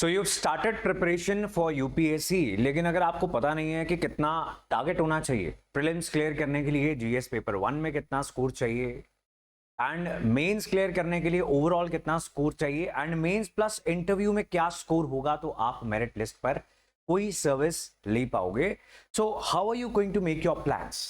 So you started preparation for UPSC, लेकिन अगर आपको पता नहीं है कि कितना टारगेट होना चाहिए प्रीलिम्स क्लियर करने के लिए, जीएस पेपर 1 में कितना स्कोर चाहिए एंड मेंस क्लियर करने के लिए ओवरऑल कितना स्कोर चाहिए एंड मेंस प्लस इंटरव्यू में क्या स्कोर होगा, तो आप मेरिट लिस्ट पर कोई सर्विस ले पाओगे. So how are you going to make your plans?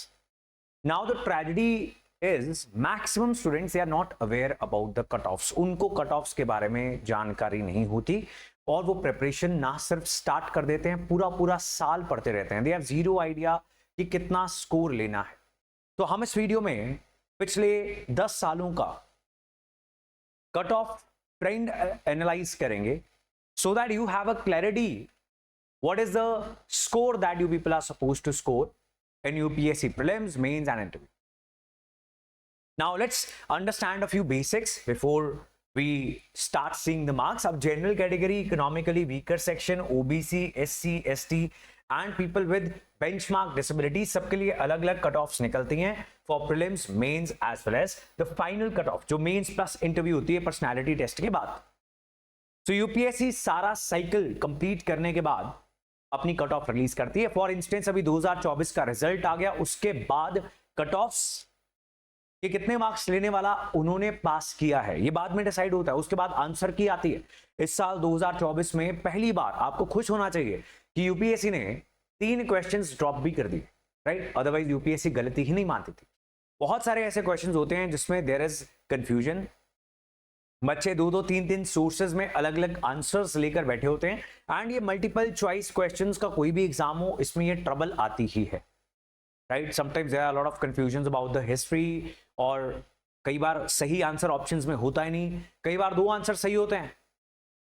Now the tragedy is maximum students are not aware about the cut offs. उनको कट ऑफ्स के बारे में जानकारी नहीं होती और वो प्रिपरेशन ना सिर्फ स्टार्ट कर देते हैं, पूरा पूरा साल पढ़ते रहते हैं. दे हैव जीरो आइडिया कि कितना स्कोर लेना है. तो हम इस वीडियो में पिछले 10 सालों का कट ऑफ ट्रेंड एनालाइज करेंगे so that you have a clarity what is the score that you people are supposed to score in UPSC prelims, mains and interview. Now let's understand a few basics before we start seeing the marks. अब general category, economically weaker section, OBC, SC, ST and people with benchmark disability, सबके लिए अलग अलग cut offs निकलती हैं for prelims, mains as well as the final cut off जो mains plus interview होती है personality test के बाद. So UPSC सारा साइकिल कंप्लीट करने के बाद अपनी कट ऑफ रिलीज करती है. फॉर इंस्टेंस अभी 2024 का रिजल्ट आ गया, उसके बाद कट ऑफ्स कि कितने मार्क्स लेने वाला उन्होंने पास किया है ये बाद में डिसाइड होता है. उसके बाद आंसर की आती है. इस साल 2024 में पहली बार आपको खुश होना चाहिए कि यूपीएससी ने 3 क्वेश्चंस ड्रॉप भी कर दिए, राइट? अदरवाइज यूपीएससी गलती ही नहीं मानती थी. बहुत सारे ऐसे क्वेश्चंस होते हैं जिसमें देयर इज कंफ्यूजन. बच्चे 2-2, 3-3 सोर्सेज में अलग अलग आंसर्स लेकर बैठे होते हैं एंड ये मल्टीपल चॉइस क्वेश्चंस का कोई भी एग्जाम हो, इसमें ये ट्रबल आती ही है, right? Sometimes there are lot of confusion about the history और कई बार सही आंसर ऑप्शंस में होता ही नहीं, कई बार 2 आंसर सही होते हैं.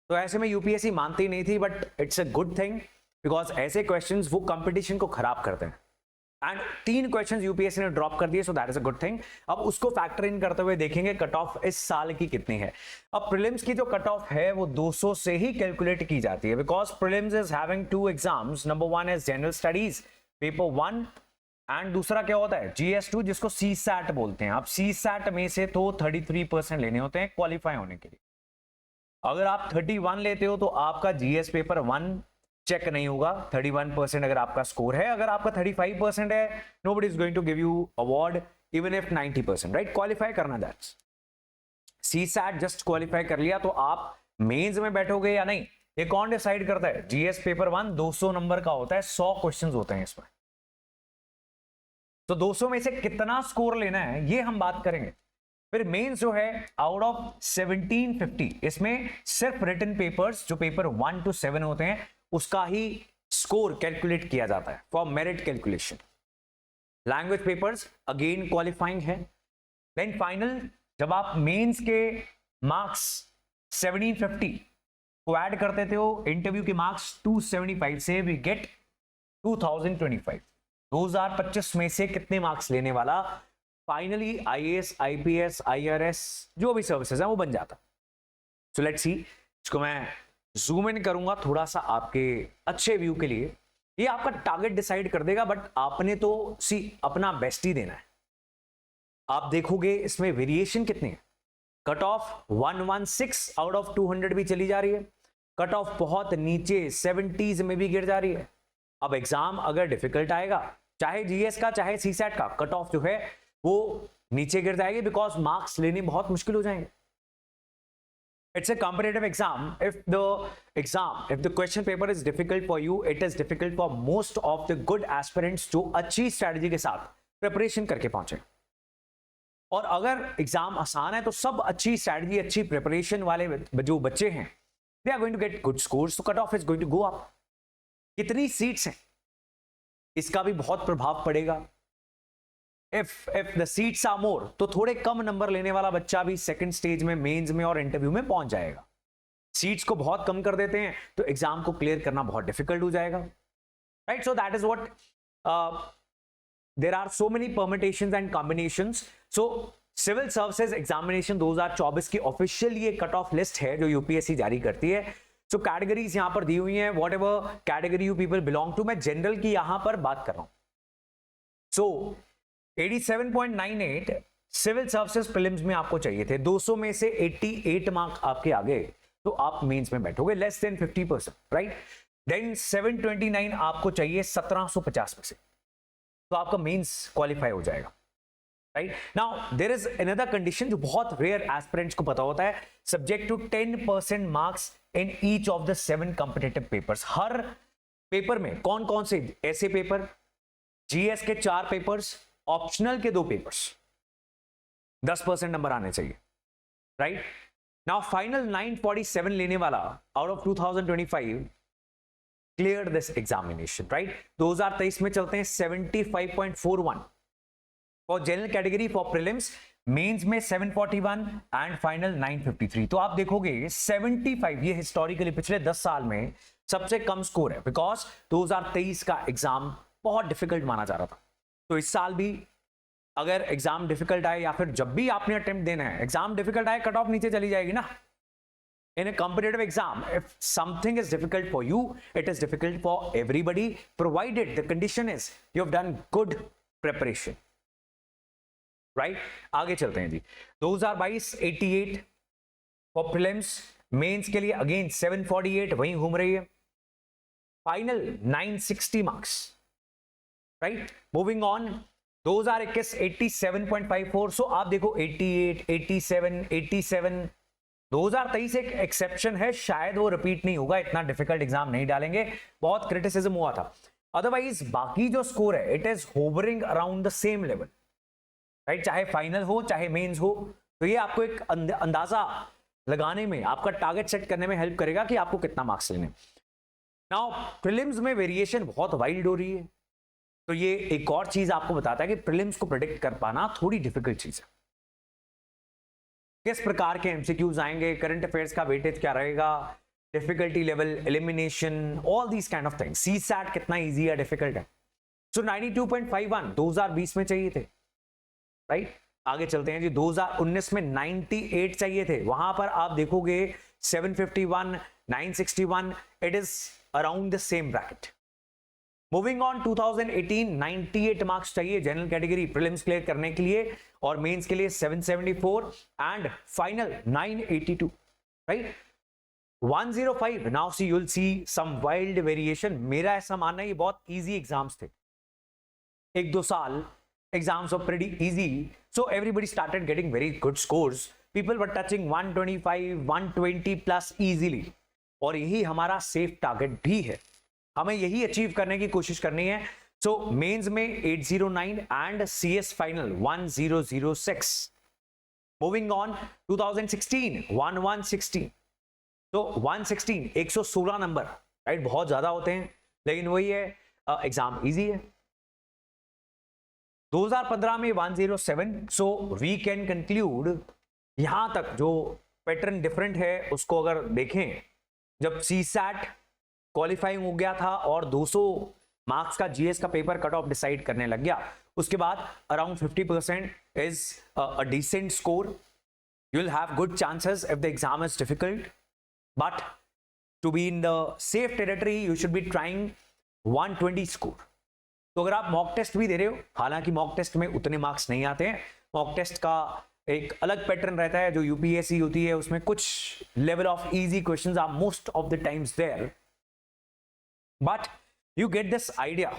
तो ऐसे में यूपीएससी मानती नहीं थी, but it's a good thing because ऐसे क्वेश्चंस वो कंपटीशन को खराब करते हैं एंड 3 क्वेश्चंस यूपीएससी ने ड्रॉप कर दिए. सो that is a good thing. अब उसको फैक्टर इन करते हुए देखेंगे कट ऑफ इस साल की कितनी है. अब प्रीलिम्स की जो कट ऑफ है वो 200 से ही कैलकुलेट की जाती है because prelims is having 2 exams. Number 1 is general studies paper 1 and दूसरा क्या होता है GS2 जिसको CSAT बोलते हैं. अब CSAT में से तो 33% लेने होते हैं क्वालिफाई होने के लिए. अगर आप 31 लेते हो तो आपका GS पेपर 1 चेक नहीं होगा. 31% अगर आपका स्कोर है, अगर आपका 35% है, nobody is going to give you award even if 90%, right? Qualify करना, दैट्स CSAT. जस्ट क्वालिफाई कर लिया तो आप मेंस में बैठोगे या नहीं, ये कौन डिसाइड करता है? GS पेपर 1 200 नंबर का होता है, 100 क्वेश्चन होते हैं इसमें. तो 200 में से कितना स्कोर लेना है ये हम बात करेंगे. फिर मेंस जो है आउट ऑफ 1750, इसमें सिर्फ रिटन पेपर्स जो पेपर 1 to 7 होते हैं उसका ही स्कोर कैलकुलेट किया जाता है for merit calculation. Language papers again qualifying है. देन फाइनल जब आप मेंस के मार्क्स 1750 को ऐड करते थे हो इंटरव्यू के मार्क्स 275 से वी गेट 2025. 2025 में से कितने मार्क्स लेने वाला फाइनली आईएएस, आईपीएस, आईआरएस जो भी सर्विसेज है वो बन जाता. So let's see. इसको मैं जूम इन करूंगा थोड़ा सा आपके अच्छे व्यू के लिए. ये आपका टारगेट डिसाइड कर देगा, बट आपने तो अपना बेस्ट ही देना है. आप देखोगे इसमें वेरिएशन कितनी है. कट ऑफ 116 आउट ऑफ 200 भी चली जा रही है. कट ऑफ बहुत नीचे 70s में भी गिर जा रही है. अब एग्जाम अगर डिफिकल्ट आएगा, चाहे जीएस का चाहे सीसैट का, कट ऑफ जो है वो नीचे गिर जाएगी बिकॉज मार्क्स लेने बहुत मुश्किल हो जाएंगे. It's a competitive exam. If the question paper is difficult for you, it is difficult for most of the good aspirants जो अच्छी स्ट्रेटजी के साथ प्रिपरेशन करके पहुंचे. और अगर एग्जाम आसान है तो सब अच्छी स्ट्रेटजी, अच्छी प्रिपरेशन वाले जो बच्चे हैं, they are going to get good scores. तो cut off is going to go up. कितनी सीट्स हैं इसका भी बहुत प्रभाव पड़ेगा. If the seats are more तो थोड़े कम नंबर लेने वाला बच्चा भी सेकंड स्टेज में, मेंस में और इंटरव्यू में पहुंच जाएगा. सीट्स को बहुत कम कर देते हैं तो एग्जाम को क्लियर करना बहुत डिफिकल्ट हो जाएगा, right? So that is what there are so many permutations and combinations. So civil services examination 2024 की ऑफिशियल ये कट ऑफ लिस्ट है जो यूपीएससी जारी करती है. सो कैटेगरीज यहां पर दी हुई हैं, whatever category you people belong to. मैं जनरल की यहां पर बात कर रहा हूं. सो 87.98 सिविल सर्विसेज प्रीलिम्स में आपको चाहिए थे. 200 में से 88 मार्क आपके आ गए. तो आप मेंस में बैठोगे, लेस देन 50%, राइट। देन 729 आपको चाहिए 1750 में से, तो आपका मेंस क्वालिफाई हो जाएगा, right. Now there is another condition जो बहुत रेयर एस्पिरेंट्स को पता होता है, subject to 10% marks in each of the 7 competitive papers. हर पेपर में कौन कौन से ऐसे पेपर, जीएस के 4 पेपर्स, ऑप्शनल के 2 पेपर्स, 10% नंबर आने चाहिए, राइट। नाउ फाइनल 947 लेने वाला out of 2025 clear this examination, right. 2023 में चलते हैं 75.41 for general category for prelims, mains में 741 एंड फाइनल 953। तो आप देखोगे 75 ये हिस्टोरिकली पिछले 10 साल में सबसे कम स्कोर है, बिकॉज 2023 का एग्जाम बहुत डिफिकल्ट माना जा रहा था। तो इस साल भी अगर एग्जाम डिफिकल्ट आए या फिर जब भी आपने अटेम्प्ट देना है एग्जाम डिफिकल्ट आए, कट ऑफ नीचे चली जाएगी ना। In a competitive exam, if something is difficult for you, it is difficult for everybody, provided the condition is you have done good preparation, right? आगे चलते हैं जी। 2022 88 for prelims, mains के लिए again 748 वहीं घूम रही है, final 960 marks, right? Moving on, 2021 87.54, so आप देखो 88, 87, 87, 2023 एक एक्सेप्शन है, शायद वो रिपीट नहीं होगा, इतना डिफिकल्ट एग्जाम नहीं डालेंगे, बहुत क्रिटिसिज्म हुआ था। अदरवाइज बाकी जो स्कोर है it is hovering around the same level, right. चाहे फाइनल हो चाहे मेंस हो, तो ये आपको एक अंदाजा लगाने में, आपका टारगेट सेट करने में हेल्प करेगा कि आपको कितना मार्क्स लेने। नाउ प्रीलिम्स में वेरिएशन बहुत वाइल्ड हो रही है, तो ये एक और चीज आपको बताता है कि प्रीलिम्स को प्रेडिक्ट कर पाना थोड़ी डिफिकल्ट चीज है। किस प्रकार के एमसीक्यूज आएंगे, करंट अफेयर्स का वेटेज क्या रहेगा, difficulty level, elimination, all these kind of things, CSAT कितना इजी है डिफिकल्ट है। सो 92.51 2020 में चाहिए थे, राइट। आगे चलते हैं जी, 2019 में 98 चाहिए थे, वहां पर आप देखोगे 751, 961, it is around the same bracket. Moving on 2018 98 marks चाहिए जनरल कैटेगरी प्रीलिम्स क्लियर करने के लिए, और मेंस के लिए 774 and final 982, right. 105, now see you will see some wild variation. मेरा ऐसा मानना है ये बहुत इजी एग्जाम्स थे, 1-2 साल exams were pretty easy, so everybody started getting very good scores, people were touching 125 120 plus easily, और यही हमारा सेफ टारगेट भी है, हमें यही अचीव करने की कोशिश करनी है। सो मेंस में 809 and CS final 1006। Moving on 2016 1116, तो 116 116 नंबर, राइट, बहुत ज्यादा होते हैं लेकिन वही है, एग्जाम इजी है। 2015 में 107, सो वी कैन कंक्लूड, यहां तक जो पैटर्न डिफरेंट है उसको अगर देखें, जब सीसैट क्वालिफाइंग हो गया था और 200 मार्क्स का जीएस का पेपर कट ऑफ डिसाइड करने लग गया, उसके बाद around 50% is a decent score, you will have good chances if the exam is difficult, but to be in the safe territory you should be trying 120 score. तो अगर आप mock test भी दे रहे हो, हालांकि मॉक टेस्ट में उतने marks नहीं आते हैं, मॉक टेस्ट का एक अलग पैटर्न रहता है, जो यूपीएससी होती है उसमें कुछ level of easy questions are most of the times there, but you get this idea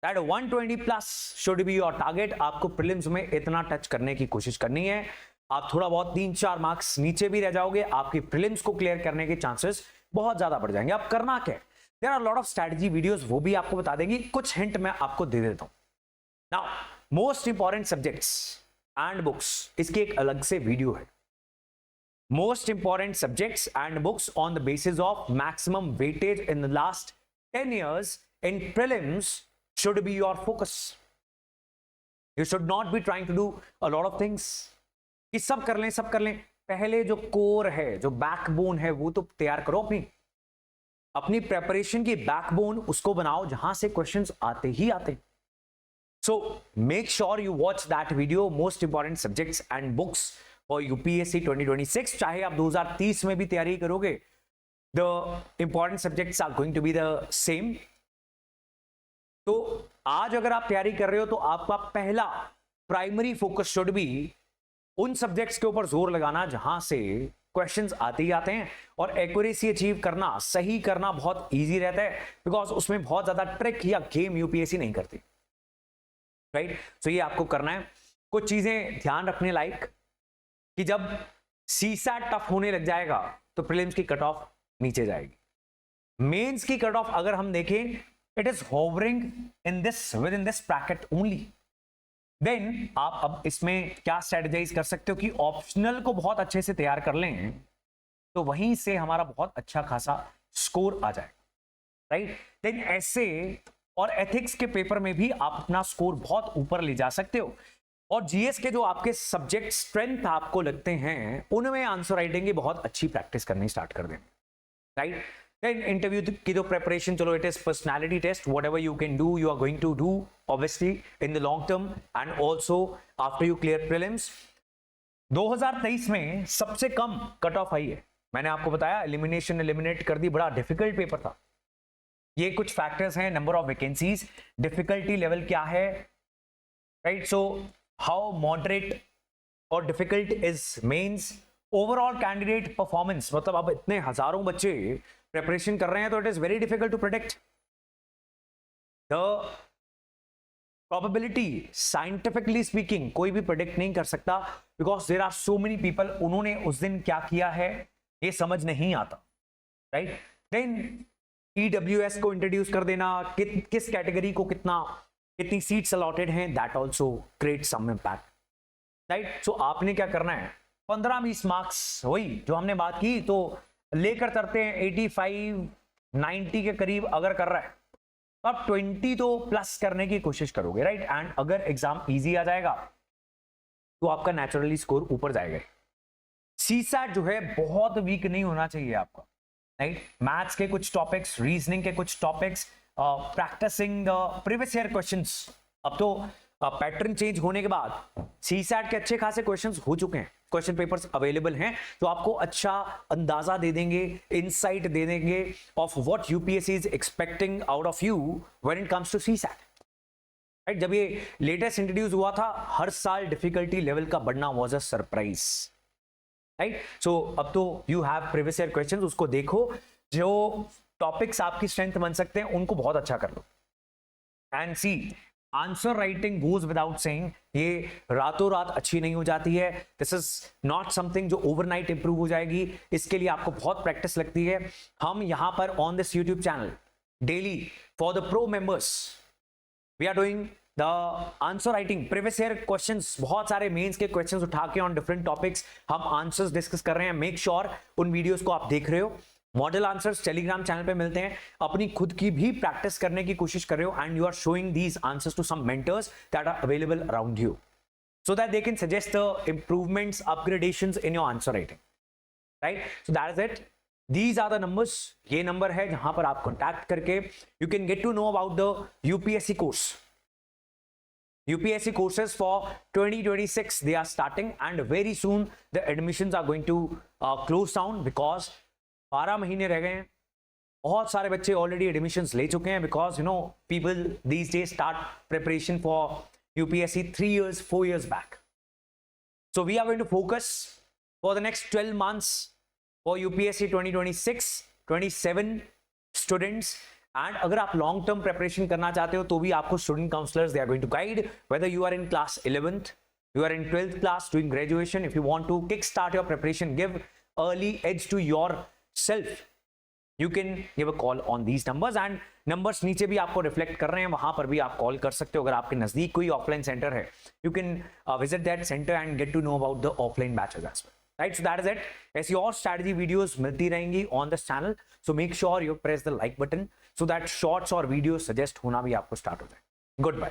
that 120 plus should be your target। आपको प्रीलिम्स में इतना टच करने की कोशिश करनी है, आप थोड़ा बहुत 3-4 मार्क्स नीचे भी रह जाओगे, आपकी प्रीलिम्स को क्लियर करने के चांसेस बहुत ज्यादा बढ़ जाएंगे। आप करना क्या है, there are lot of strategy videos, वो भी आपको बता देंगी, कुछ हिंट मैं आपको दे देता हूं। Now most important subjects and books, इसकी एक अलग से वीडियो है, most important subjects and books on the basis of maximum weightage in the last 10 years in prelims should be your focus. You should not be trying to do a lot of things कि सब कर लें, पहले जो core है, जो backbone है, वो तो तैयार करो, अपनी प्रेपरेशन की बैकबोन उसको बनाओ जहां से क्वेश्चंस आते ही आते। So make sure you watch that video, most important subjects and books for UPSC 2026। चाहे आप 2030 में भी तैयारी करोगे, the important subjects are going to be the same। तो आज अगर आप तैयारी कर रहे हो तो आपका पहला प्राइमरी फोकस शुड बी उन सब्जेक्ट्स के ऊपर जोर लगाना जहां से क्वेश्चंस आते ही आते हैं, और एक्यूरेसी अचीव करना, सही करना बहुत इजी रहता है, बिकॉज उसमें बहुत ज्यादा ट्रिक या गेम यूपीएससी नहीं करती, राइट। सो ये आपको करना है। कुछ चीजें ध्यान रखने लायक कि जब सीसैट टफ होने लग जाएगा तो प्रीलिम्स की कट ऑफ नीचे जाएगी। मेंस की कट ऑफ अगर हम देखें, it is hovering within this bracket only. Then आप अब इसमें क्या स्ट्रेटेजाइज कर सकते हो कि ऑप्शनल को बहुत अच्छे से तैयार कर लें, तो वहीं से हमारा बहुत अच्छा खासा स्कोर आ जाएगा, राइट। देन ऐसे और एथिक्स के पेपर में भी आप अपना स्कोर बहुत ऊपर ले जा सकते हो, और जीएस के जो आपके सब्जेक्ट स्ट्रेंथ आपको लगते हैं उनमें आंसर राइटिंग की बहुत अच्छी प्रैक्टिस करनी स्टार्ट कर दें, राइट। Then इंटरव्यू की जो प्रेपरेशन, चलो it is personality test, whatever you can do you are going to do obviously in the long term and also after you clear prelims. 2023 में सबसे कम cut off आई है, मैंने आपको बताया eliminate कर दी, बड़ा डिफिकल्ट पेपर था। ये कुछ फैक्टर्स हैं, number of vacancies, difficulty level क्या है, राइट। सो हाउ मॉडरेट और difficult is mains, overall candidate performance, मतलब अब इतने हजारों बच्चे प्रिपरेशन कर रहे हैं तो it is very difficult to predict the probability. Scientifically speaking कोई भी प्रेडिक्ट नहीं कर सकता, because there are so many people, उन्होंने उस दिन क्या किया है ये समझ नहीं आता, राइट। देन ईडब्ल्यूएस को इंट्रोड्यूस कर देना, किस कैटेगरी को कितनी सीट्स अलॉटेड हैं, that also create some impact, right. So आपने क्या करना है, 15-20 मार्क्स वही जो हमने बात की, तो लेकर चलते हैं 85-90 के करीब अगर कर रहा है तो आप 20 तो प्लस करने की कोशिश करोगे, राइट। एंड अगर एग्जाम इजी आ जाएगा तो आपका नेचुरली स्कोर ऊपर जाएगा। सीसैट जो है बहुत वीक नहीं होना चाहिए आपका, राइट। मैथ्स के कुछ टॉपिक्स, रीजनिंग के कुछ topics, practising the previous year questions. अब तो पैटर्न चेंज होने के बाद सीसैट के अच्छे खासे क्वेश्चंस हो चुके हैं, क्वेश्चन पेपर्स अवेलेबल हैं, तो आपको अच्छा अंदाजा दे देंगे, इनसाइट दे देंगे of what UPSC is expecting out of you when it comes to CSAT, right. जब ये लेटेस्ट इंट्रोड्यूस हुआ था, हर साल डिफिकल्टी लेवल का बढ़ना वाज अ सरप्राइज, राइट। सो अब तो you have previous year questions, उसको देखो, जो टॉपिक्स आपकी स्ट्रेंथ बन सकते हैं उनको बहुत अच्छा कर लो, and see answer writing goes without saying, ये रातों रात अच्छी नहीं हो जाती है। दिस इज नॉट समथिंग जो ओवरनाइट इंप्रूव हो जाएगी, इसके लिए आपको बहुत प्रैक्टिस लगती है। हम यहां पर on this YouTube channel daily for the pro members we are doing the answer writing, previous year questions, बहुत सारे मेंस के क्वेश्चंस उठा के ऑन डिफरेंट टॉपिक्स हम आंसर्स डिस्कस कर रहे हैं। मेक श्योर उन वीडियोस को आप देख रहे हो। मॉडल आंसर्स टेलीग्राम चैनल पे मिलते हैं, अपनी खुद की भी प्रैक्टिस करने की कोशिश कर रहे हो, and you are showing these answers to some mentors that are available around you, so that they can suggest the improvements, upgradations in your answer writing, right? So that is it. These are the numbers. ये number है जहां पर आप contact करके you can get to know about the UPSC course. UPSC courses for 2026 they are starting, and very soon the admissions are going to close down because 12 महीने रह गए हैं। बहुत सारे बच्चे ऑलरेडी एडमिशंस ले चुके हैं, because you know people these days start preparation for UPSC 3 years, 4 years back. So we are going to focus for the next 12 months for UPSC 2026-27 students. And अगर आप long term preparation करना चाहते हो तो भी आपको student counselors they are going to guide, whether you are in class 11th, you are in 12th class doing graduation. If you want to kickstart your preparation, give early edge to yourself, you can give a call on these numbers, and numbers नीचे भी आपको reflect कर रहे हैं, वहां पर भी आप कॉल कर सकते हो। अगर आपके नजदीक कोई ऑफलाइन सेंटर है, you can visit that center and get to know about the offline batches as well, right? So that is it. ऐसी और strategy videos मिलती रहेंगी on this channel, so make sure you press the like button so that shorts और videos suggest होना भी आपको start हो जाए। Goodbye.